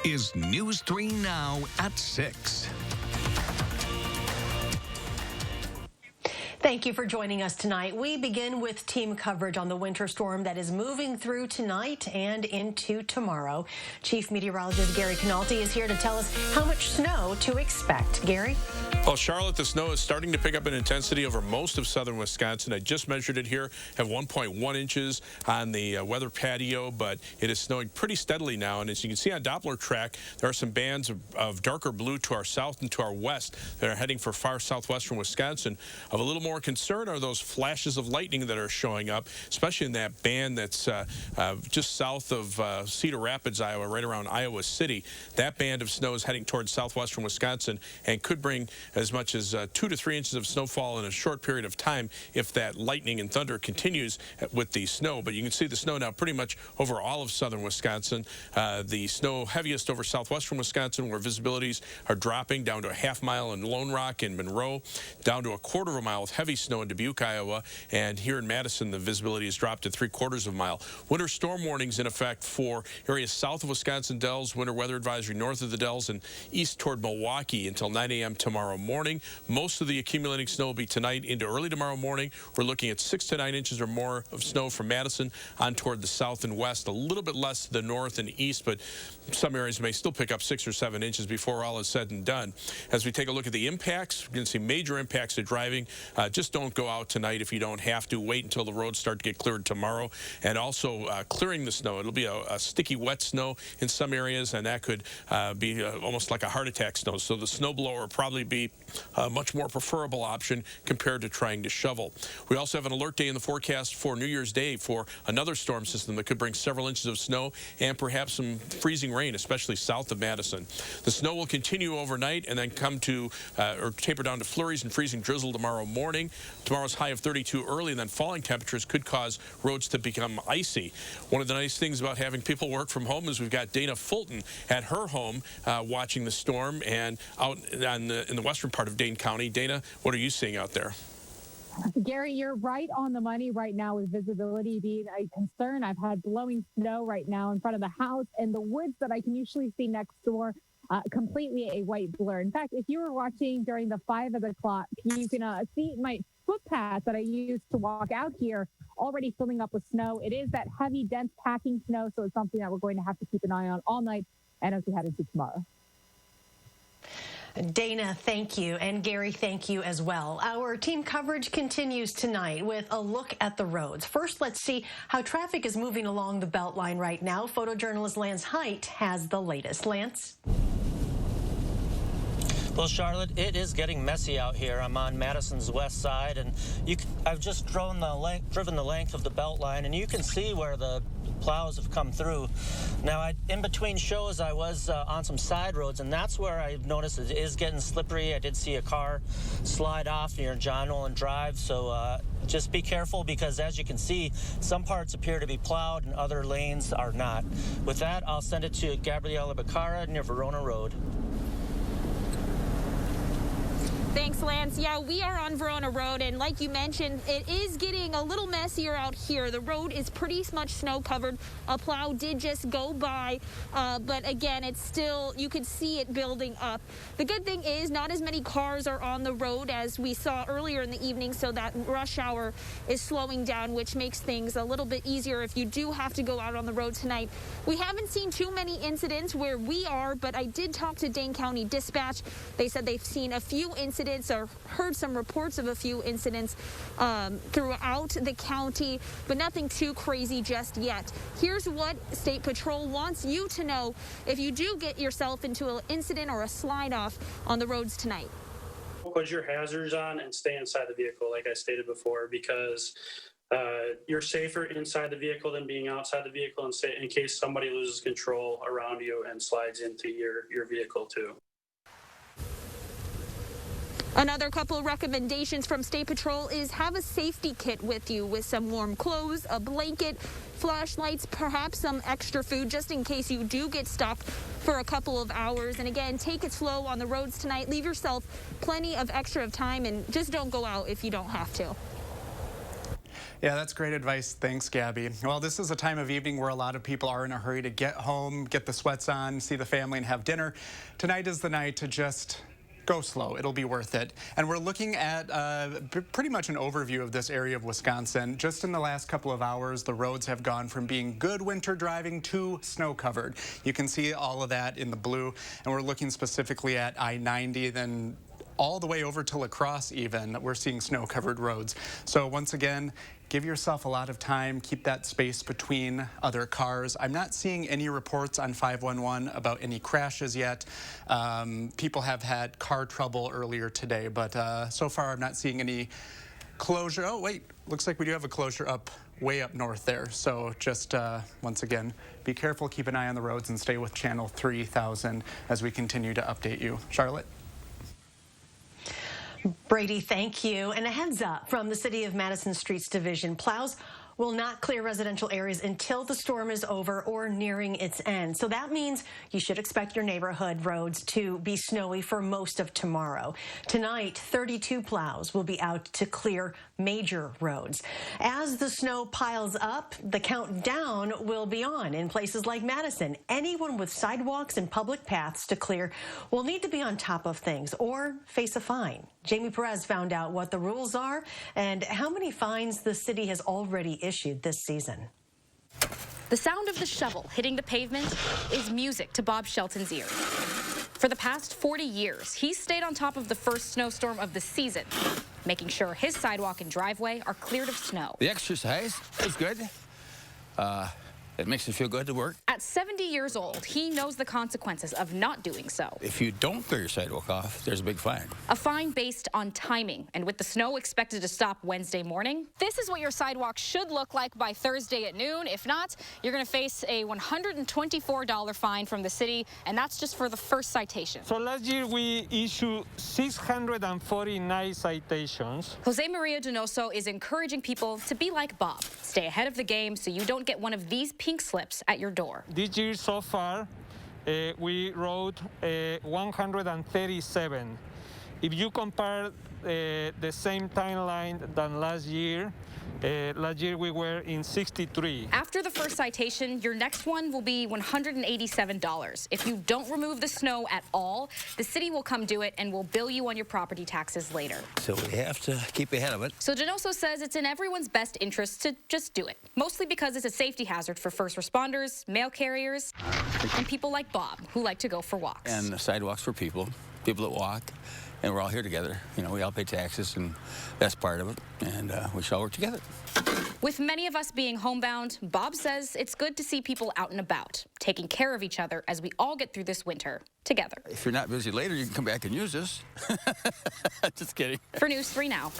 is News 3 Now at 6. Thank you for joining us tonight. We begin with team coverage on the winter storm that is moving through tonight and into tomorrow. Chief Meteorologist Gary Canalti is here to tell us how much snow to expect. Gary? Well, Charlotte, the snow is starting to pick up in intensity over most of southern Wisconsin. I just measured it here, have 1.1 inches on the weather patio, but it is snowing pretty steadily now. And as you can see on Doppler track, there are some bands of darker blue to our south and to our west that are heading for far southwestern Wisconsin. Of a little more concern are those flashes of lightning that are showing up, especially in that band that's just south of Cedar Rapids, Iowa, right around Iowa City. That band of snow is heading towards southwestern Wisconsin and could bring as much as 2 to 3 inches of snowfall in a short period of time if that lightning and thunder continues with the snow. But you can see the snow now pretty much over all of southern Wisconsin. The snow heaviest over southwestern Wisconsin, where visibilities are dropping down to a half mile in Lone Rock and Monroe, down to a quarter of a mile with heavy snow in Dubuque, Iowa, and here in Madison, the visibility has dropped to 3/4 of a mile. Winter storm warnings in effect for areas south of Wisconsin Dells, winter weather advisory north of the Dells, and east toward Milwaukee until 9 a.m. tomorrow morning. Most of the accumulating snow will be tonight into early tomorrow morning. We're looking at 6 to 9 inches or more of snow from Madison on toward the south and west, a little bit less to the north and east, but some areas may still pick up 6 or 7 inches before all is said and done. As we take a look at the impacts, we're going to see major impacts to driving. Just don't go out tonight if you don't have to. Wait until the roads start to get cleared tomorrow. And also clearing the snow. It'll be a sticky, wet snow in some areas, and that could be almost like a heart attack snow. So the snowblower will probably be a much more preferable option compared to trying to shovel. We also have an alert day in the forecast for New Year's Day for another storm system that could bring several inches of snow and perhaps some freezing rain, especially south of Madison. The snow will continue overnight and then come to or taper down to flurries and freezing drizzle tomorrow morning. Tomorrow's high of 32 early, and then falling temperatures could cause roads to become icy. One of the nice things about having people work from home is we've got Dana Fulton at her home watching the storm and out in the western part of Dane County. Dana, what are you seeing out there? Gary, you're right on the money right now with visibility being a concern. I've had blowing snow right now in front of the house, and the woods that I can usually see next door completely a white blur. In fact, if you were watching during the 5 o'clock, you can see my footpath that I used to walk out here already filling up with snow. It is that heavy, dense packing snow, so it's something that we're going to have to keep an eye on all night and as we head into tomorrow. Dana, thank you. And Gary, thank you as well. Our team coverage continues tonight with a look at the roads. First, let's see how traffic is moving along the Beltline right now. Photojournalist Lance Height has the latest. Lance? Well, Charlotte, it is getting messy out here. I'm on Madison's west side, and I've just driven the length of the Beltline, and you can see where the plows have come through. Now, in between shows, I was on some side roads, and that's where I noticed it is getting slippery. I did see a car slide off near John Olin Drive, so just be careful because, as you can see, some parts appear to be plowed and other lanes are not. With that, I'll send it to Gabriela Becara near Verona Road. Thanks, Lance. Yeah, we are on Verona Road, and like you mentioned, it is getting a little messier out here. The road is pretty much snow covered. A plow did just go by, but again, it's still, you could see it building up. The good thing is not as many cars are on the road as we saw earlier in the evening, so that rush hour is slowing down, which makes things a little bit easier if you do have to go out on the road tonight. We haven't seen too many incidents where we are, but I did talk to Dane County Dispatch. They said they've seen a few incidents or heard some reports of a few incidents throughout the county, but nothing too crazy just yet. Here's what State Patrol wants you to know if you do get yourself into an incident or a slide-off on the roads tonight. Put your hazards on and stay inside the vehicle, like I stated before, because you're safer inside the vehicle than being outside the vehicle in case somebody loses control around you and slides into your vehicle too. Another couple of recommendations from State Patrol is have a safety kit with you with some warm clothes, a blanket, flashlights, perhaps some extra food just in case you do get stuck for a couple of hours. And again, take it slow on the roads tonight. Leave yourself plenty of extra time and just don't go out if you don't have to. Yeah, that's great advice. Thanks, Gabby. Well, this is a time of evening where a lot of people are in a hurry to get home, get the sweats on, see the family, and have dinner. Tonight is the night to just go slow. It'll be worth it. And we're looking at pretty much an overview of this area of Wisconsin. Just in the last couple of hours, the roads have gone from being good winter driving to snow-covered. You can see all of that in the blue. And we're looking specifically at I-90, then all the way over to La Crosse even, we're seeing snow-covered roads. So once again, give yourself a lot of time, keep that space between other cars. I'm not seeing any reports on 511 about any crashes yet. People have had car trouble earlier today, but so far I'm not seeing any closure. Oh, wait, looks like we do have a closure way up north there. So just once again, be careful, keep an eye on the roads, and stay with Channel 3000 as we continue to update you. Charlotte? Brady, thank you. And a heads up from the City of Madison Streets Division. Plows will not clear residential areas until the storm is over or nearing its end. So that means you should expect your neighborhood roads to be snowy for most of tomorrow. Tonight, 32 plows will be out to clear major roads. As the snow piles up, the countdown will be on in places like Madison. Anyone with sidewalks and public paths to clear will need to be on top of things or face a fine. Jamie Perez found out what the rules are and how many fines the city has already issued this season. The sound of the shovel hitting the pavement is music to Bob Shelton's ears. For the past 40 years, he's stayed on top of the first snowstorm of the season, making sure his sidewalk and driveway are cleared of snow. The exercise is good. It makes it feel good to work. At 70 years old, he knows the consequences of not doing so. If you don't clear your sidewalk off, there's a big fine. A fine based on timing, and with the snow expected to stop Wednesday morning, this is what your sidewalk should look like by Thursday at noon. If not, you're going to face a $124 fine from the city, and that's just for the first citation. So last year we issued 649 citations. Jose Maria Donoso is encouraging people to be like Bob. Stay ahead of the game so you don't get one of these pink slips at your door. This year so far, we wrote 137. If you compare the same timeline than last year we were in 63. After the first citation, your next one will be $187. If you don't remove the snow at all, the city will come do it and will bill you on your property taxes later. So we have to keep ahead of it. So Donoso says it's in everyone's best interest to just do it, mostly because it's a safety hazard for first responders, mail carriers, and people like Bob who like to go for walks. And the sidewalks for people that walk. And we're all here together. You know, we all pay taxes, and that's part of it. And we should all work together. With many of us being homebound, Bob says it's good to see people out and about, taking care of each other as we all get through this winter together. If you're not busy later, you can come back and use this. Just kidding. For News 3 Now,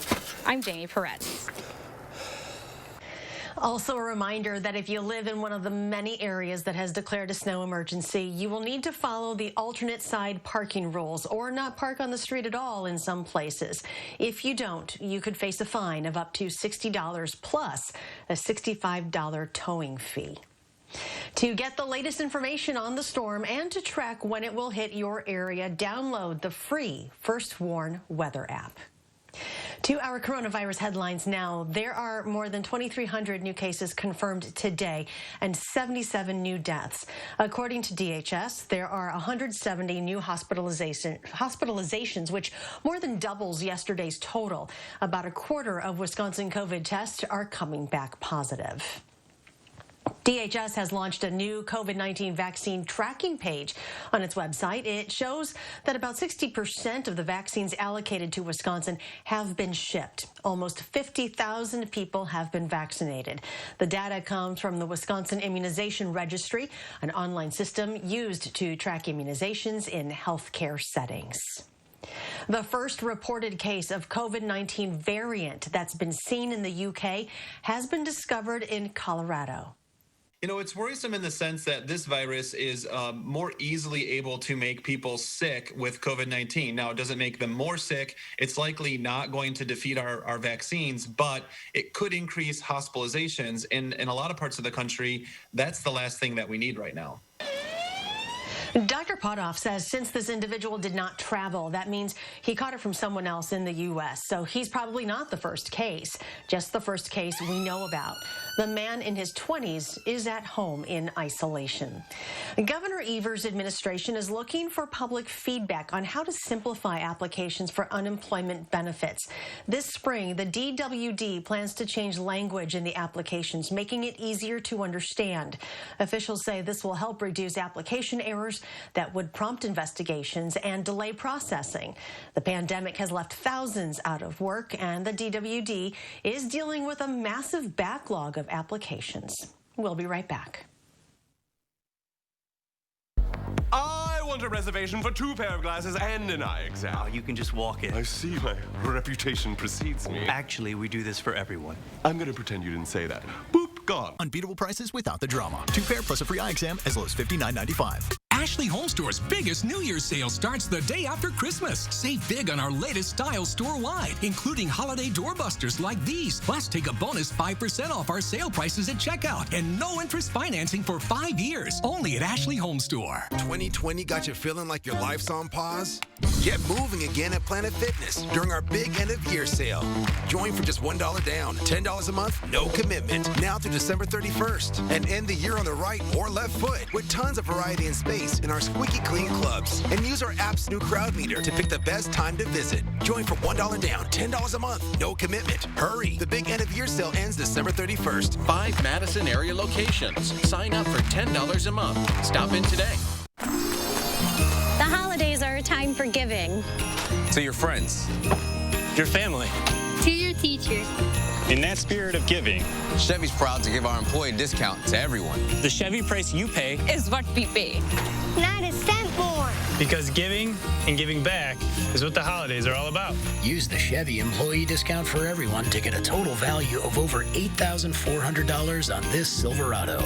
I'm Jamie Perez. Also a reminder that if you live in one of the many areas that has declared a snow emergency, you will need to follow the alternate side parking rules or not park on the street at all in some places. If you don't, you could face a fine of up to $60 plus a $65 towing fee. To get the latest information on the storm and to track when it will hit your area, download the free First Warn weather app. To our coronavirus headlines now. There are more than 2,300 new cases confirmed today and 77 new deaths. According to DHS, there are 170 new hospitalizations, which more than doubles yesterday's total. About a quarter of Wisconsin COVID tests are coming back positive. DHS has launched a new COVID-19 vaccine tracking page on its website. It shows that about 60% of the vaccines allocated to Wisconsin have been shipped. Almost 50,000 people have been vaccinated. The data comes from the Wisconsin Immunization Registry, an online system used to track immunizations in healthcare settings. The first reported case of COVID-19 variant that's been seen in the UK has been discovered in Colorado. You know, it's worrisome in the sense that this virus is more easily able to make people sick with COVID-19. Now, it doesn't make them more sick. It's likely not going to defeat our vaccines, but it could increase hospitalizations. In a lot of parts of the country, that's the last thing that we need right now. Dr. Potoff says since this individual did not travel, that means he caught it from someone else in the U.S. So he's probably not the first case, just the first case we know about. The man in his 20s is at home in isolation. Governor Evers' administration is looking for public feedback on how to simplify applications for unemployment benefits. This spring, the DWD plans to change language in the applications, making it easier to understand. Officials say this will help reduce application errors that would prompt investigations and delay processing. The pandemic has left thousands out of work, and the DWD is dealing with a massive backlog of applications. We'll be right back. I want a reservation for 2 pair of glasses and an eye exam. Oh, you can just walk in. I see, my reputation precedes me. Actually, we do this for everyone. I'm gonna pretend you didn't say that. Boop, gone. Unbeatable prices without the drama. 2 pair plus a free eye exam as low as $59.95. Ashley Home Store's biggest New Year's sale starts the day after Christmas. Save big on our latest styles store-wide, including holiday doorbusters like these. Plus, take a bonus 5% off our sale prices at checkout and no interest financing for 5 years. Only at Ashley Home Store. 2020 got you feeling like your life's on pause? Get moving again at Planet Fitness during our big end-of-year sale. Join for just $1 down, $10 a month, no commitment. Now through December 31st. And end the year on the right or left foot with tons of variety and space in our squeaky clean clubs. And use our app's new crowd meter to pick the best time to visit. Join for $1 down, $10 a month, no commitment. Hurry! The big end-of-year sale ends December 31st. 5 Madison area locations. Sign up for $10 a month. Stop in today. The holidays are a time for giving. To your friends, your family, To your teacher. in that spirit of giving. Chevy's proud to give our employee discount to everyone. The Chevy price you pay Is what we pay. Not a cent more. because giving and giving back is what the holidays are all about. Use the Chevy employee discount for everyone to get a total value of over $8,400 on this Silverado.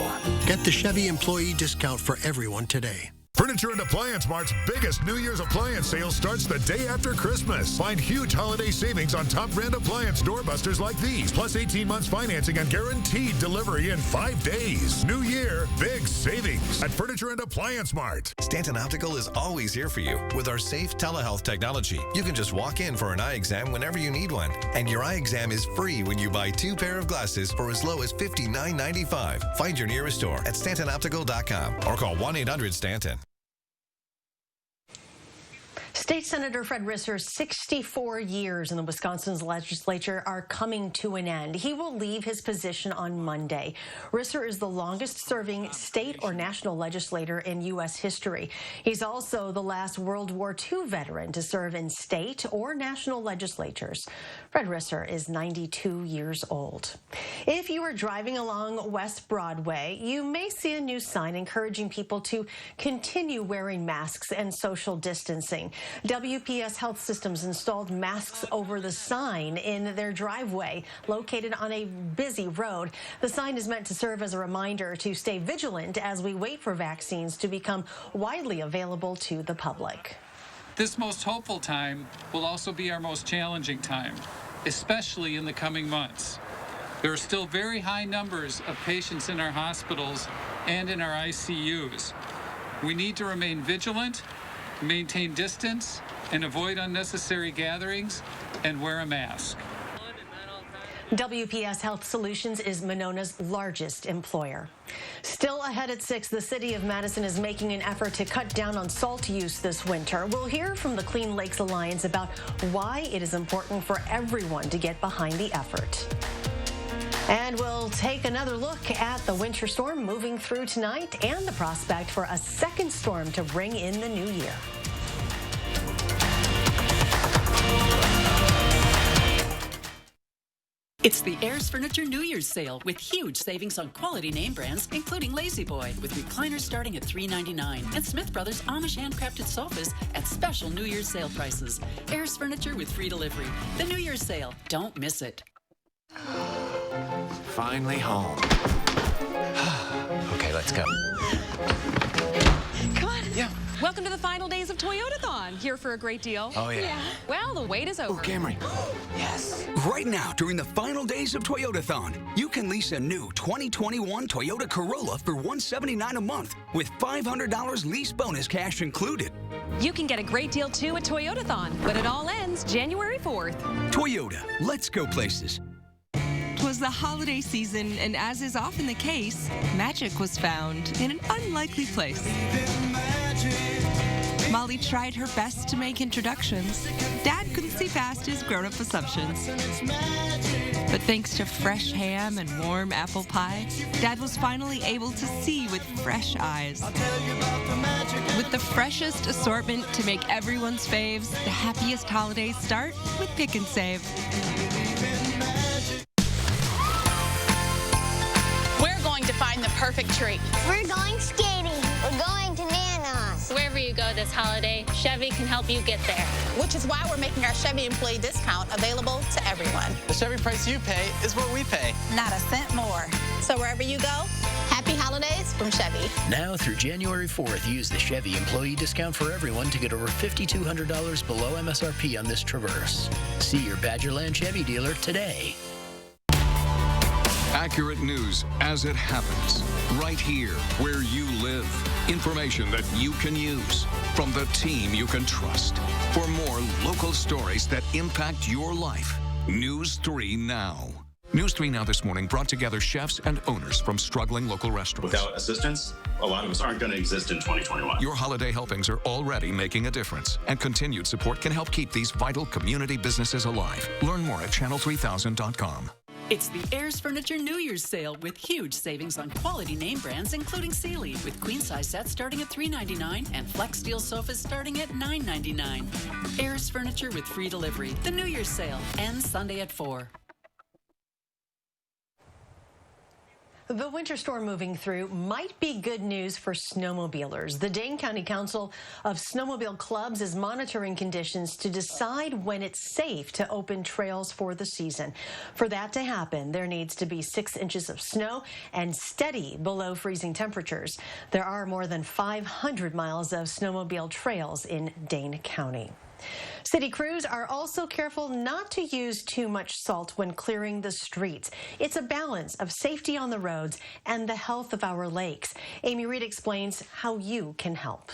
Get the Chevy employee discount for everyone today. Furniture and Appliance Mart's biggest New Year's appliance sale starts the day after Christmas. Find huge holiday savings on top brand appliance doorbusters like these, plus 18 months financing and guaranteed delivery in 5 days. New year, big savings at Furniture and Appliance Mart. Stanton Optical is always here for you with our safe telehealth technology. You can just walk in for an eye exam whenever you need one. And your eye exam is free when you buy 2 pair of glasses for as low as $59.95. Find your nearest store at StantonOptical.com or call 1-800-STANTON. State Senator Fred Risser's 64 years in the Wisconsin legislature are coming to an end. He will leave his position on Monday. Risser is the longest-serving state or national legislator in U.S. history. He's also the last World War II veteran to serve in state or national legislatures. Fred Risser is 92 years old. If you are driving along West Broadway, you may see a new sign encouraging people to continue wearing masks and social distancing. WPS Health Systems installed masks over the sign in their driveway located on a busy road. The sign is meant to serve as a reminder to stay vigilant as we wait for vaccines to become widely available to the public. This most hopeful time will also be our most challenging time, especially in the coming months. There are still very high numbers of patients in our hospitals and in our ICUs. We need to remain vigilant, maintain distance, and avoid unnecessary gatherings, and wear a mask. WPS Health Solutions is Monona's largest employer. Still ahead at 6, the city of Madison is making an effort to cut down on salt use this winter. We'll hear from the Clean Lakes Alliance about why it is important for everyone to get behind the effort. And we'll take another look at the winter storm moving through tonight and the prospect for a second storm to bring in the new year. It's the Ayers Furniture New Year's sale with huge savings on quality name brands, including Lazy Boy, with recliners starting at $399, and Smith Brothers Amish handcrafted sofas at special New Year's sale prices. Ayers Furniture with free delivery. The New Year's sale. Don't miss it. Finally home. Okay, let's go. Come on. Yeah. Welcome to the final final days of Toyotathon. Here for a great deal. Oh, yeah. Well, the wait is over. Oh, Camry. Yes. Right now, during the final days of Toyotathon, you can lease a new 2021 Toyota Corolla for $179 a month with $500 lease bonus cash included. You can get a great deal, too, at Toyotathon, but it all ends January 4th. Toyota, let's go places. 'Twas the holiday season, and as is often the case, magic was found in an unlikely place. Molly tried her best to make introductions. Dad couldn't see past his grown-up assumptions. But thanks to fresh ham and warm apple pie, Dad was finally able to see with fresh eyes. With the freshest assortment to make everyone's faves, the happiest holidays start with Pick and Save. We're going to find the perfect treat. We're going skating. We're going to Nana's. Wherever you go this holiday, Chevy can help you get there. Which is why we're making our Chevy employee discount available to everyone. The Chevy price you pay is what we pay. Not a cent more. So wherever you go, happy holidays from Chevy. Now through January 4th, use the Chevy employee discount for everyone to get over $5,200 below MSRP on this Traverse. See your Badgerland Chevy dealer today. Accurate news as it happens, right here where you live. Information that you can use from the team you can trust. For more local stories that impact your life, News 3 Now. News 3 Now this morning brought together chefs and owners from struggling local restaurants. Without assistance, a lot of us aren't going to exist in 2021. Your holiday helpings are already making a difference, and continued support can help keep these vital community businesses alive. Learn more at channel3000.com. It's the Ayers Furniture New Year's sale with huge savings on quality name brands, including Sealy, with queen-size sets starting at $399 and flex steel sofas starting at $999. Ayers Furniture with free delivery. The New Year's sale ends Sunday at 4. The winter storm moving through might be good news for snowmobilers. The Dane County Council of Snowmobile Clubs is monitoring conditions to decide when it's safe to open trails for the season. For that to happen, there needs to be 6 inches of snow and steady below freezing temperatures. There are more than 500 miles of snowmobile trails in Dane County. City crews are also careful not to use too much salt when clearing the streets. It's a balance of safety on the roads and the health of our lakes. Amy Reed explains how you can help.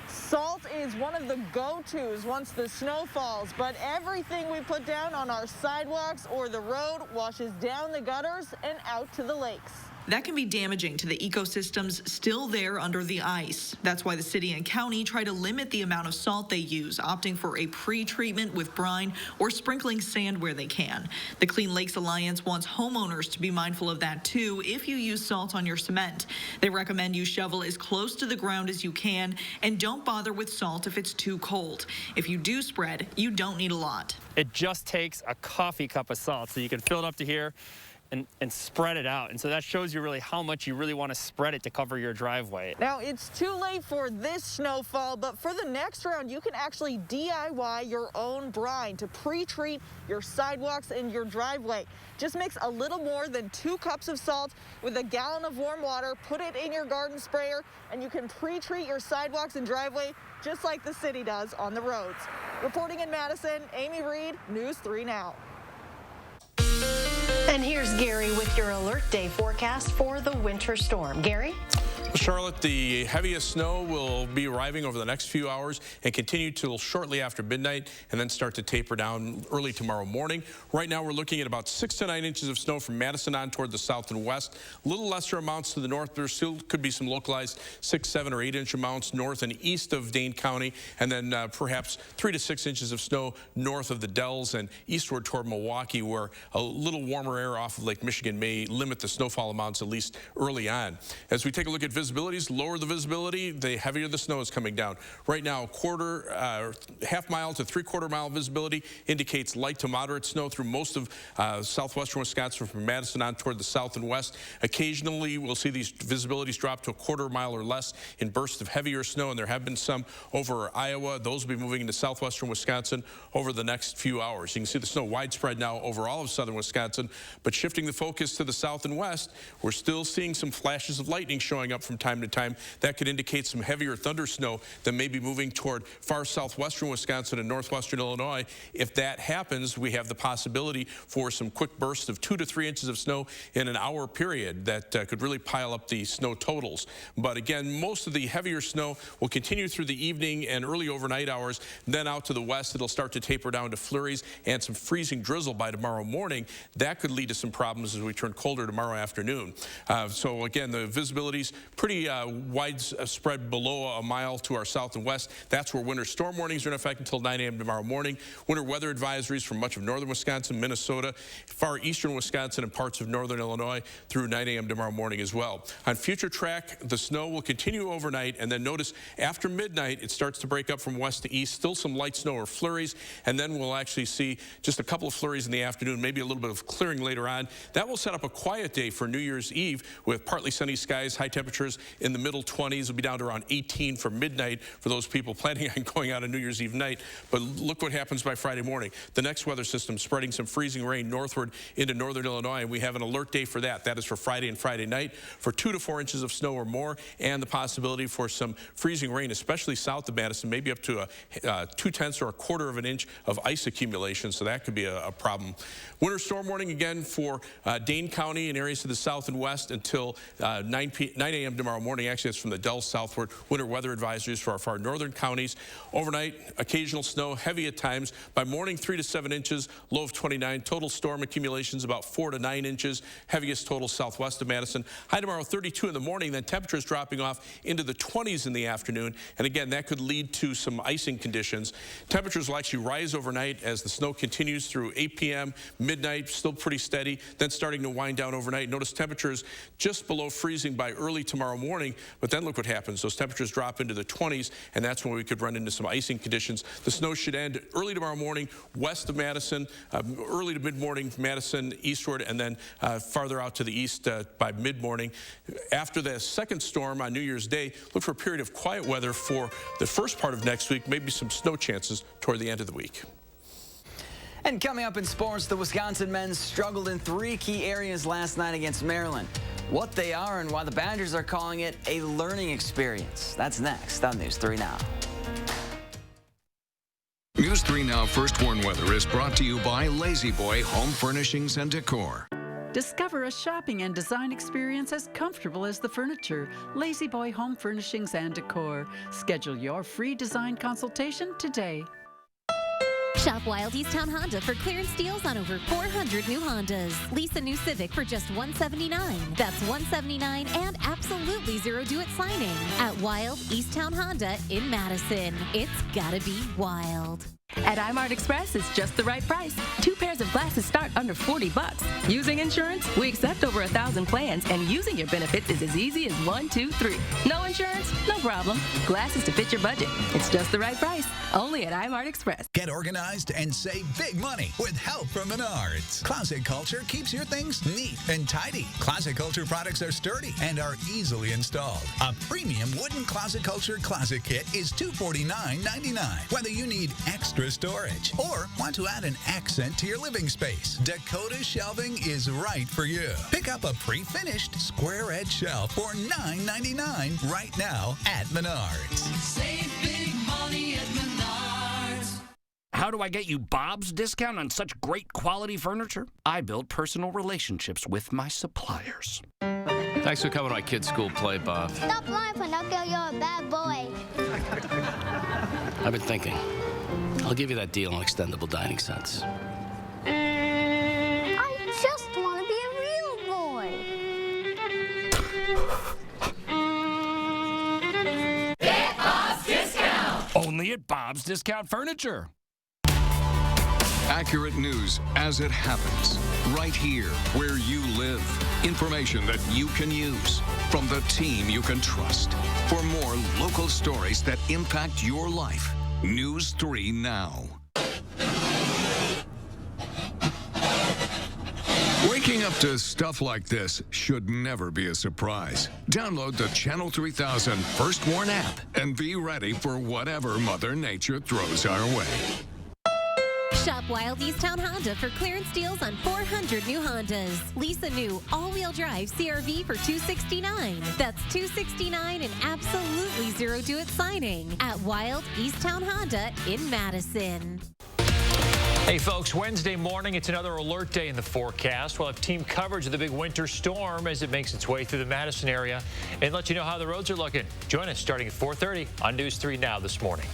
Salt is one of the go-tos once the snow falls, but everything we put down on our sidewalks or the road washes down the gutters and out to the lakes. That can be damaging to the ecosystems still there under the ice. That's why the city and county try to limit the amount of salt they use, opting for a pre-treatment with brine or sprinkling sand where they can. The Clean Lakes Alliance wants homeowners to be mindful of that too if you use salt on your cement. They recommend you shovel as close to the ground as you can and don't bother with salt if it's too cold. If you do spread, you don't need a lot. It just takes a coffee cup of salt, so you can fill it up to here and spread it out. And so that shows you really how much you really want to spread it to cover your driveway. Now, it's too late for this snowfall, but for the next round, you can actually DIY your own brine to pre-treat your sidewalks and your driveway. Just mix a little more than 2 cups of salt with a gallon of warm water, put it in your garden sprayer, and you can pre-treat your sidewalks and driveway just like the city does on the roads. Reporting in Madison, Amy Reed, News 3 Now. And here's Gary with your alert day forecast for the winter storm. Gary? Charlotte, the heaviest snow will be arriving over the next few hours and continue till shortly after midnight and then start to taper down early tomorrow morning. Right now we're looking at about 6 to 9 inches of snow from Madison on toward the south and west. A little lesser amounts to the north. There still could be some localized 6, 7, or 8 inch amounts north and east of Dane County, and then perhaps 3 to 6 inches of snow north of the Dells and eastward toward Milwaukee, where a little warmer air off of Lake Michigan may limit the snowfall amounts at least early on. As we take a look at visibilities, lower the visibility, the heavier the snow is coming down. Right now, half mile to 3/4 mile visibility indicates light to moderate snow through most of southwestern Wisconsin from Madison on toward the south and west. Occasionally, we'll see these visibilities drop to 1/4 mile or less in bursts of heavier snow, and there have been some over Iowa. Those will be moving into southwestern Wisconsin over the next few hours. You can see the snow widespread now over all of southern Wisconsin, but shifting the focus to the south and west, we're still seeing some flashes of lightning showing up from from time to time. That could indicate some heavier thunder snow that may be moving toward far southwestern Wisconsin and northwestern Illinois. If that happens, we have the possibility for some quick bursts of 2 to 3 inches of snow in an hour period that could really pile up the snow totals. But again, most of the heavier snow will continue through the evening and early overnight hours. Then out to the west, it'll start to taper down to flurries and some freezing drizzle by tomorrow morning. That could lead to some problems as we turn colder tomorrow afternoon. So again, the visibility's pretty widespread below a mile to our south and west. That's where winter storm warnings are in effect until 9 a.m. tomorrow morning. Winter weather advisories from much of northern Wisconsin, Minnesota, far eastern Wisconsin, and parts of northern Illinois through 9 a.m. tomorrow morning as well. On future track, the snow will continue overnight, and then notice after midnight, it starts to break up from west to east. Still some light snow or flurries, and then we'll actually see just a couple of flurries in the afternoon, maybe a little bit of clearing later on. That will set up a quiet day for New Year's Eve with partly sunny skies, high temperatures in the middle 20s. Will be down to around 18 for midnight for those people planning on going out on New Year's Eve night. But look what happens by Friday morning. The next weather system spreading some freezing rain northward into northern Illinois, and we have an alert day for that. That is for Friday and Friday night for 2 to 4 inches of snow or more, and the possibility for some freezing rain, especially south of Madison, maybe up to a 0.2 or a quarter of an inch of ice accumulation, so that could be a problem. Winter storm warning again for Dane County and areas to the south and west until 9 a.m. tomorrow morning. Actually, that's from the Dells southward. Winter weather advisories for our far northern counties. Overnight, occasional snow, heavy at times. By morning, 3 to 7 inches, low of 29. Total storm accumulations about 4 to 9 inches. Heaviest total southwest of Madison. High tomorrow, 32 in the morning, then temperatures dropping off into the 20s in the afternoon. And again, that could lead to some icing conditions. Temperatures will actually rise overnight as the snow continues through 8 p.m., midnight, still pretty steady, then starting to wind down overnight. Notice temperatures just below freezing by early tomorrow morning, but then look what happens. Those temperatures drop into the 20s, and that's when we could run into some icing conditions. The snow should end early tomorrow morning west of Madison, early to mid-morning Madison eastward, and then farther out to the east by mid-morning. After the second storm on New Year's Day, look for a period of quiet weather for the first part of next week, maybe some snow chances toward the end of the week. And coming up in sports, the Wisconsin men struggled in 3 key areas last night against Maryland. What they are and why the Badgers are calling it a learning experience. That's next on News 3 Now. News 3 Now First Warn Weather is brought to you by Lazy Boy Home Furnishings and Decor. Discover a shopping and design experience as comfortable as the furniture. Lazy Boy Home Furnishings and Decor. Schedule your free design consultation today. Shop Wild Easttown Honda for clearance deals on over 400 new Hondas. Lease a new Civic for just $179. That's $179 and absolutely zero due at signing at Wild Easttown Honda in Madison. It's gotta be wild. At iMart Express, it's just the right price. 2 pairs of glasses start under $40. Using insurance, we accept over 1,000 plans, and using your benefits is as easy as 1, 2, 3. No insurance? No problem. Glasses to fit your budget. It's just the right price. Only at iMart Express. Get organized and save big money with help from Menards. Closet Culture keeps your things neat and tidy. Closet Culture products are sturdy and are easily installed. A premium wooden Closet Culture closet kit is $249.99. Whether you need extra storage or want to add an accent to your living space, Dakota Shelving is right for you. Pick up a pre-finished square edge shelf for $9.99 right now at Menards. Save big money at Menards. How do I get you Bob's discount on such great quality furniture? I build personal relationships with my suppliers. Thanks for coming to my kid's school play, Bob. Stop lying, Pinocchio. You're a bad boy. I've been thinking. I'll give you that deal on extendable dining sets. I just want to be a real boy. Get Bob's discount! Only at Bob's Discount Furniture. Accurate news as it happens, right here where you live. Information that you can use from the team you can trust. For more local stories that impact your life, News 3 Now. Waking up to stuff like this should never be a surprise. Download the Channel 3000 First Warn app and be ready for whatever Mother Nature throws our way. Shop Wild Easttown Honda for clearance deals on 400 new Hondas. Lease a new all-wheel drive CR-V for $269. That's $269 and absolutely zero due at signing at Wild Easttown Honda in Madison. Hey folks, Wednesday morning, it's another alert day in the forecast. We'll have team coverage of the big winter storm as it makes its way through the Madison area and let you know how the roads are looking. Join us starting at 4:30 on News 3 Now this morning.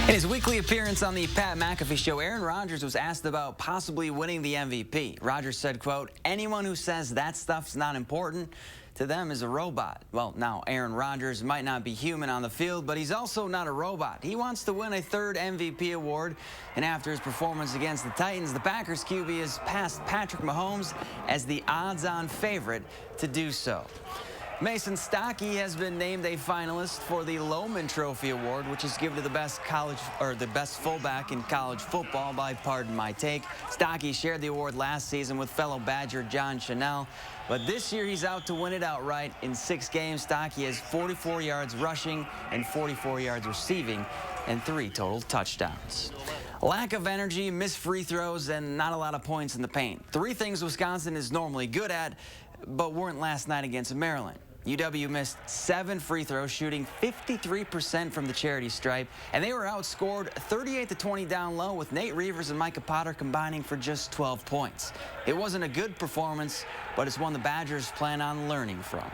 In his weekly appearance on the Pat McAfee Show, Aaron Rodgers was asked about possibly winning the MVP. Rodgers said, quote, "Anyone who says that stuff's not important to them is a robot." Well, now, Aaron Rodgers might not be human on the field, but he's also not a robot. He wants to win a third MVP award, and after his performance against the Titans, the Packers QB has passed Patrick Mahomes as the odds-on favorite to do so. Mason Stockey has been named a finalist for the Lohman Trophy Award, which is given to the best fullback in college football by Pardon My Take. Stockey shared the award last season with fellow Badger John Chanel, but this year he's out to win it outright. In 6 games, Stockey has 44 yards rushing and 44 yards receiving and 3 total touchdowns. Lack of energy, missed free throws, and not a lot of points in the paint. 3 things Wisconsin is normally good at, but weren't last night against Maryland. UW missed 7 free throws, shooting 53% from the charity stripe, and they were outscored 38-20 down low, with Nate Reavers and Micah Potter combining for just 12 points. It wasn't a good performance, but it's one the Badgers plan on learning from.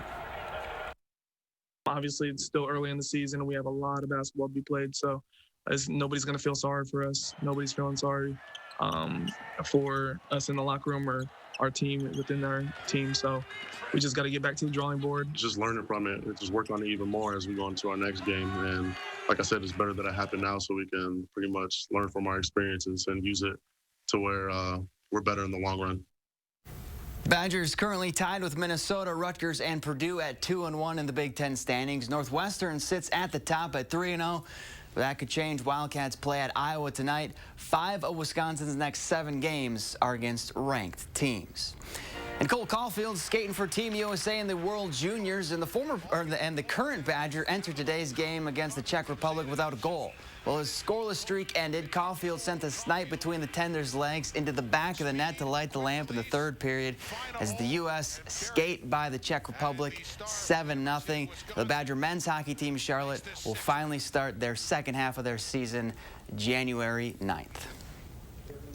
Obviously, it's still early in the season, and we have a lot of basketball to be played, so nobody's going to feel sorry for us. Nobody's feeling sorry for us in the locker room or our team within our team. So we just got to get back to the drawing board. Just learning from it, just work on it even more as we go into our next game. And like I said, it's better that it happened now so we can pretty much learn from our experiences and use it to where we're better in the long run. Badgers currently tied with Minnesota, Rutgers, and Purdue at 2-1 in the Big Ten standings. Northwestern sits at the top at 3-0. But that could change. Wildcats play at Iowa tonight. 5 of Wisconsin's next 7 games are against ranked teams. And Cole Caulfield skating for Team USA in the World Juniors, and the current Badger entered today's game against the Czech Republic without a goal. Well, his scoreless streak ended. Caulfield sent a snipe between the tender's legs into the back of the net to light the lamp in the 3rd period as the U.S. skate by the Czech Republic 7-0. The Badger men's hockey team, Charlotte, will finally start their second half of their season January 9th.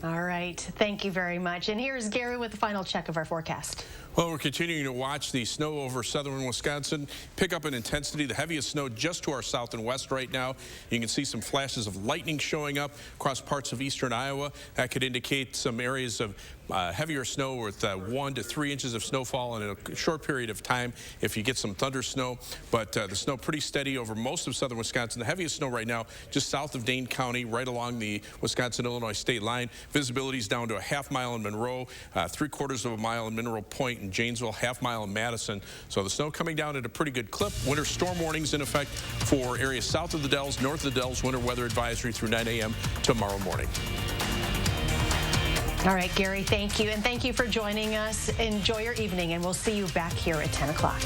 All right. Thank you very much. And here's Gary with the final check of our forecast. Well, we're continuing to watch the snow over southern Wisconsin pick up in intensity. The heaviest snow just to our south and west right now. You can see some flashes of lightning showing up across parts of eastern Iowa. That could indicate some areas of heavier snow with 1 to 3 inches of snowfall in a short period of time if you get some thunder snow. But the snow pretty steady over most of southern Wisconsin. The heaviest snow right now just south of Dane County, right along the Wisconsin-Illinois state line. Visibility is down to a ½ mile in Monroe, 3/4 of a mile in Mineral Point in Janesville, ½ mile in Madison. So the snow coming down at a pretty good clip. Winter storm warnings in effect for areas south of the Dells, north of the Dells. Winter weather advisory through 9 a.m. tomorrow morning. All right, Gary, thank you. And thank you for joining us. Enjoy your evening, and we'll see you back here at 10 o'clock.